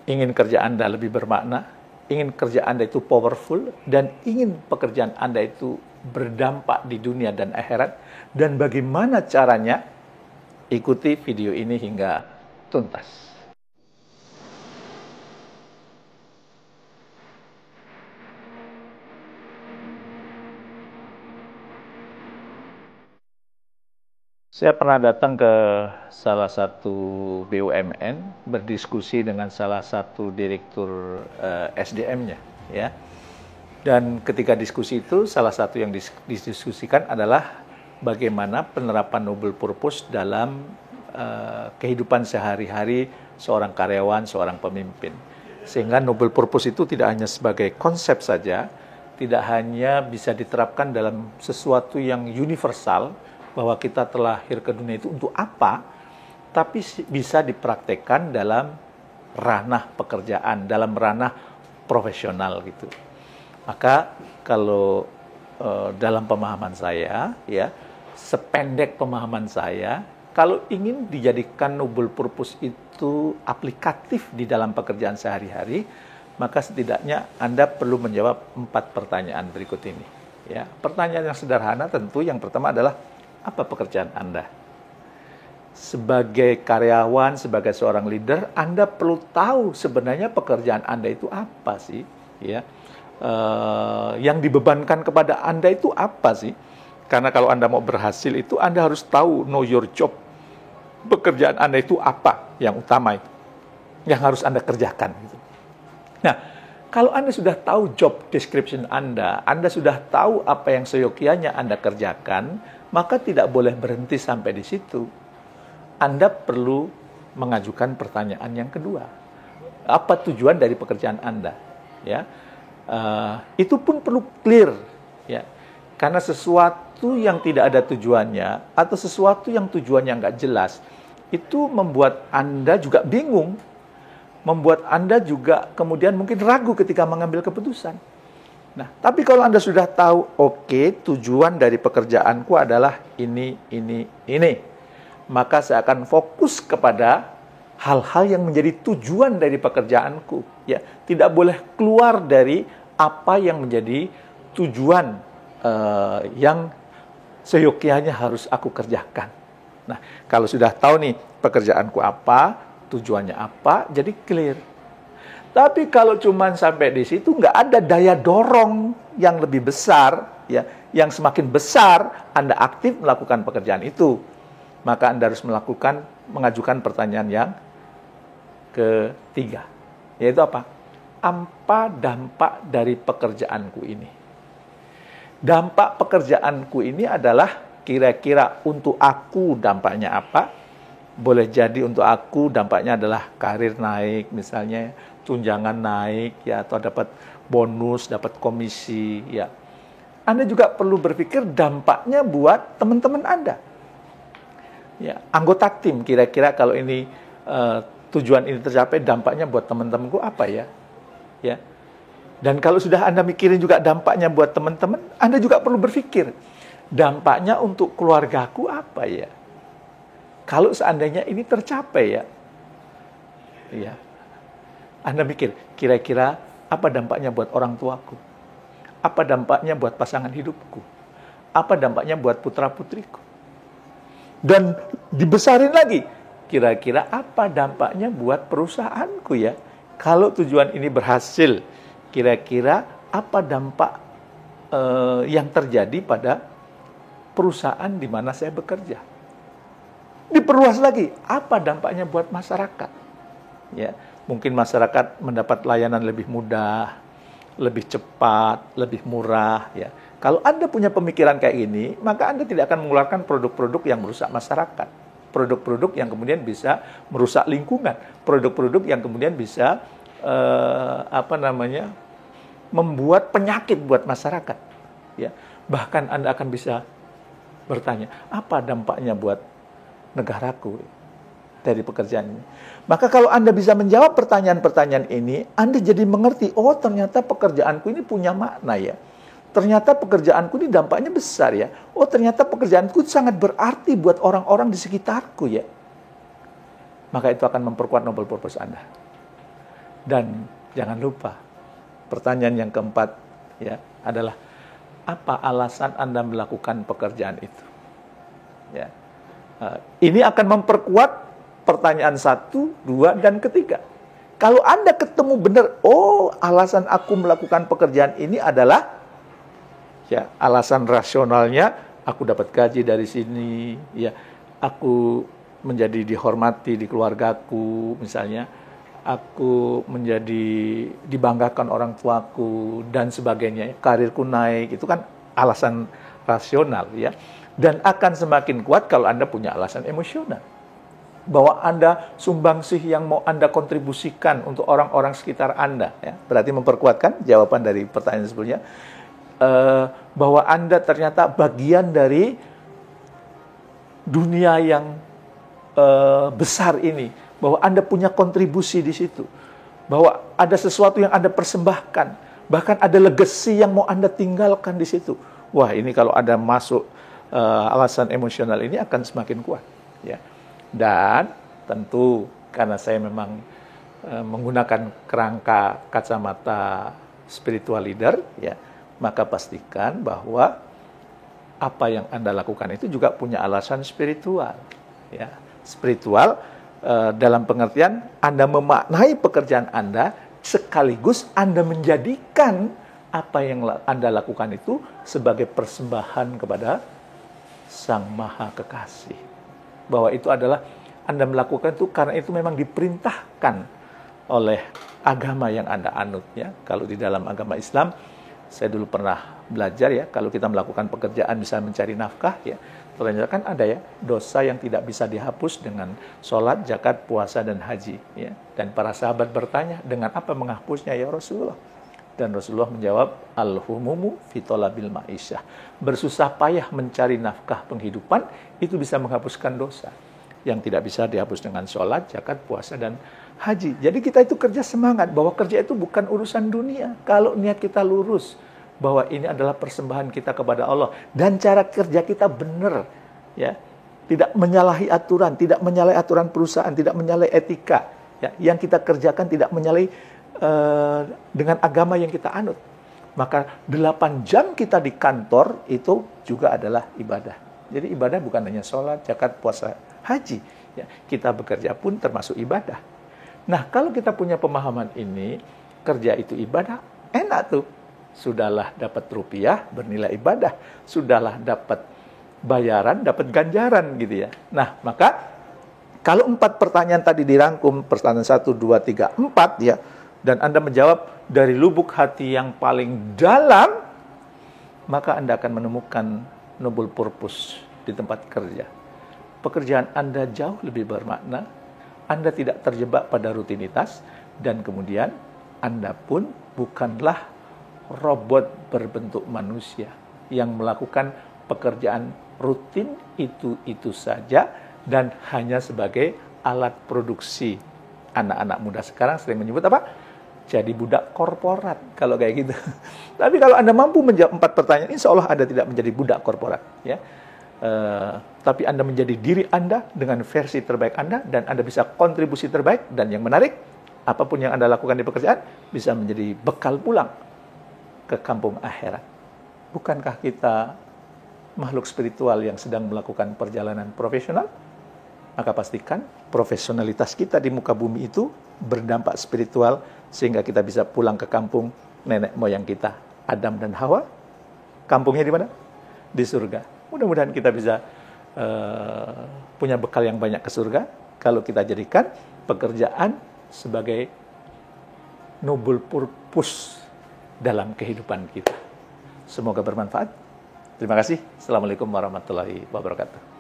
ingin kerja Anda lebih bermakna, ingin kerja Anda itu powerful, dan ingin pekerjaan Anda itu berdampak di dunia dan akhirat, dan bagaimana caranya, ikuti video ini hingga tuntas. Saya pernah datang ke salah satu BUMN berdiskusi dengan salah satu direktur SDM-nya, ya. Dan ketika diskusi itu, salah satu yang didiskusikan adalah bagaimana penerapan noble purpose dalam kehidupan sehari-hari seorang karyawan, seorang pemimpin. Sehingga noble purpose itu tidak hanya sebagai konsep saja, tidak hanya bisa diterapkan dalam sesuatu yang universal, bahwa kita terlahir ke dunia itu untuk apa, tapi bisa dipraktekkan dalam ranah pekerjaan, dalam ranah profesional gitu. Maka kalau dalam pemahaman saya, ya, sependek pemahaman saya, kalau ingin dijadikan noble purpose itu aplikatif di dalam pekerjaan sehari-hari, maka setidaknya Anda perlu menjawab 4 pertanyaan berikut ini. Ya, pertanyaan yang sederhana tentu yang pertama adalah, apa pekerjaan Anda? Sebagai karyawan, sebagai seorang leader, Anda perlu tahu sebenarnya pekerjaan Anda itu apa sih? Ya, yang dibebankan kepada Anda itu apa sih? Karena kalau Anda mau berhasil itu, Anda harus tahu, know your job. Pekerjaan Anda itu apa yang utama itu, yang harus Anda kerjakan. Gitu. Nah, kalau Anda sudah tahu job description Anda sudah tahu apa yang seyogyanya Anda kerjakan, maka tidak boleh berhenti sampai di situ. Anda perlu mengajukan pertanyaan yang kedua. Apa tujuan dari pekerjaan Anda? Ya, itu pun perlu clear. Ya, karena sesuatu yang tidak ada tujuannya atau sesuatu yang tujuannya nggak jelas, itu membuat Anda juga bingung, membuat Anda juga kemudian mungkin ragu ketika mengambil keputusan. Nah, tapi kalau Anda sudah tahu, oke, tujuan dari pekerjaanku adalah ini, maka saya akan fokus kepada hal-hal yang menjadi tujuan dari pekerjaanku. Ya, tidak boleh keluar dari apa yang menjadi tujuan yang seyogyanya harus aku kerjakan. Nah, kalau sudah tahu nih pekerjaanku apa, tujuannya apa, jadi clear. Tapi kalau cuma sampai di situ, nggak ada daya dorong yang lebih besar, ya, yang semakin besar Anda aktif melakukan pekerjaan itu, maka Anda harus mengajukan pertanyaan yang ketiga, yaitu apa? Apa dampak dari pekerjaanku ini? Dampak pekerjaanku ini adalah kira-kira untuk aku dampaknya apa? Boleh jadi untuk aku dampaknya adalah karir naik misalnya, tunjangan naik, ya, atau dapat bonus, dapat komisi, ya. Anda juga perlu berpikir dampaknya buat teman-teman Anda. Ya, anggota tim, kira-kira kalau ini tujuan ini tercapai, dampaknya buat teman-temanku apa ya? Ya. Dan kalau sudah Anda mikirin juga dampaknya buat teman-teman, Anda juga perlu berpikir dampaknya untuk keluargaku apa ya? Kalau seandainya ini tercapai ya, ya, Anda mikir, kira-kira apa dampaknya buat orang tuaku? Apa dampaknya buat pasangan hidupku? Apa dampaknya buat putra-putriku? Dan dibesarin lagi, kira-kira apa dampaknya buat perusahaanku ya? Kalau tujuan ini berhasil, kira-kira apa dampak yang terjadi pada perusahaan di mana saya bekerja? Diperluas lagi, apa dampaknya buat masyarakat? Ya, mungkin masyarakat mendapat layanan lebih mudah, lebih cepat, lebih murah. Ya, kalau Anda punya pemikiran kayak gini, maka Anda tidak akan mengeluarkan produk-produk yang merusak masyarakat, produk-produk yang kemudian bisa merusak lingkungan, produk-produk yang kemudian bisa membuat penyakit buat masyarakat. Ya, bahkan Anda akan bisa bertanya, apa dampaknya buat negaraku dari pekerjaan ini? Maka kalau Anda bisa menjawab pertanyaan-pertanyaan ini, Anda jadi mengerti, oh ternyata pekerjaanku ini punya makna ya. Ternyata pekerjaanku ini dampaknya besar ya. Oh ternyata pekerjaanku sangat berarti buat orang-orang di sekitarku ya. Maka itu akan memperkuat noble purpose Anda. Dan jangan lupa, pertanyaan yang keempat ya adalah apa alasan Anda melakukan pekerjaan itu? Ya. Ini akan memperkuat pertanyaan 1, 2, dan ketiga. Kalau Anda ketemu benar, oh alasan aku melakukan pekerjaan ini adalah ya alasan rasionalnya, aku dapat gaji dari sini, ya aku menjadi dihormati di keluargaku, misalnya aku menjadi dibanggakan orang tuaku dan sebagainya, karirku naik, itu kan alasan rasional ya. Dan akan semakin kuat kalau Anda punya alasan emosional. Bahwa Anda sumbangsih yang mau Anda kontribusikan untuk orang-orang sekitar Anda. Ya. Berarti memperkuatkan jawaban dari pertanyaan sebelumnya. Bahwa Anda ternyata bagian dari dunia yang besar ini. Bahwa Anda punya kontribusi di situ. Bahwa ada sesuatu yang Anda persembahkan. Bahkan ada legacy yang mau Anda tinggalkan di situ. Wah, ini kalau ada masuk alasan emosional ini akan semakin kuat. Ya. Dan tentu karena saya memang menggunakan kerangka kacamata spiritual leader, ya, maka pastikan bahwa apa yang Anda lakukan itu juga punya alasan spiritual. Ya. Spiritual dalam pengertian Anda memaknai pekerjaan Anda sekaligus Anda menjadikan apa yang Anda lakukan itu sebagai persembahan kepada Sang Maha Kekasih. Bahwa itu adalah Anda melakukan itu karena itu memang diperintahkan oleh agama yang Anda anut. Ya. Kalau di dalam agama Islam, saya dulu pernah belajar ya, kalau kita melakukan pekerjaan bisa mencari nafkah, ya, ternyata kan ada ya dosa yang tidak bisa dihapus dengan sholat, zakat, puasa, dan haji. Ya. Dan para sahabat bertanya, dengan apa menghapusnya ya Rasulullah? Dan Rasulullah menjawab, al-humumu fitolabil ma'isyah. Bersusah payah mencari nafkah penghidupan, itu bisa menghapuskan dosa. Yang tidak bisa dihapus dengan sholat, zakat, puasa, dan haji. Jadi kita itu kerja semangat, bahwa kerja itu bukan urusan dunia. Kalau niat kita lurus, bahwa ini adalah persembahan kita kepada Allah. Dan cara kerja kita benar. Ya. Tidak menyalahi aturan, tidak menyalahi aturan perusahaan, tidak menyalahi etika. Ya. Yang kita kerjakan tidak menyalahi dengan agama yang kita anut. Maka 8 jam kita di kantor itu juga adalah ibadah. Jadi ibadah bukan hanya sholat, zakat, puasa, haji. Ya, kita bekerja pun termasuk ibadah. Nah, kalau kita punya pemahaman ini, kerja itu ibadah, enak tuh. Sudahlah dapat rupiah, bernilai ibadah. Sudahlah dapat bayaran, dapat ganjaran gitu ya. Nah, maka kalau 4 pertanyaan tadi dirangkum, pertanyaan 1, 2, 3, 4 ya, dan Anda menjawab dari lubuk hati yang paling dalam, maka Anda akan menemukan noble purpose di tempat kerja. Pekerjaan Anda jauh lebih bermakna, Anda tidak terjebak pada rutinitas, dan kemudian Anda pun bukanlah robot berbentuk manusia yang melakukan pekerjaan rutin itu saja dan hanya sebagai alat produksi. Anak-anak muda sekarang sering menyebut apa? Jadi budak korporat, kalau kayak gitu. Tapi kalau Anda mampu menjawab 4 pertanyaan, insya Allah Anda tidak menjadi budak korporat. Ya. Tapi Anda menjadi diri Anda dengan versi terbaik Anda, dan Anda bisa kontribusi terbaik, dan yang menarik, apapun yang Anda lakukan di pekerjaan, bisa menjadi bekal pulang ke kampung akhirat. Bukankah kita makhluk spiritual yang sedang melakukan perjalanan profesional? Maka pastikan profesionalitas kita di muka bumi itu berdampak spiritual sehingga kita bisa pulang ke kampung nenek moyang kita, Adam dan Hawa. Kampungnya di mana? Di surga. Mudah-mudahan kita bisa punya bekal yang banyak ke surga kalau kita jadikan pekerjaan sebagai noble purpose dalam kehidupan kita. Semoga bermanfaat. Terima kasih. Assalamualaikum warahmatullahi wabarakatuh.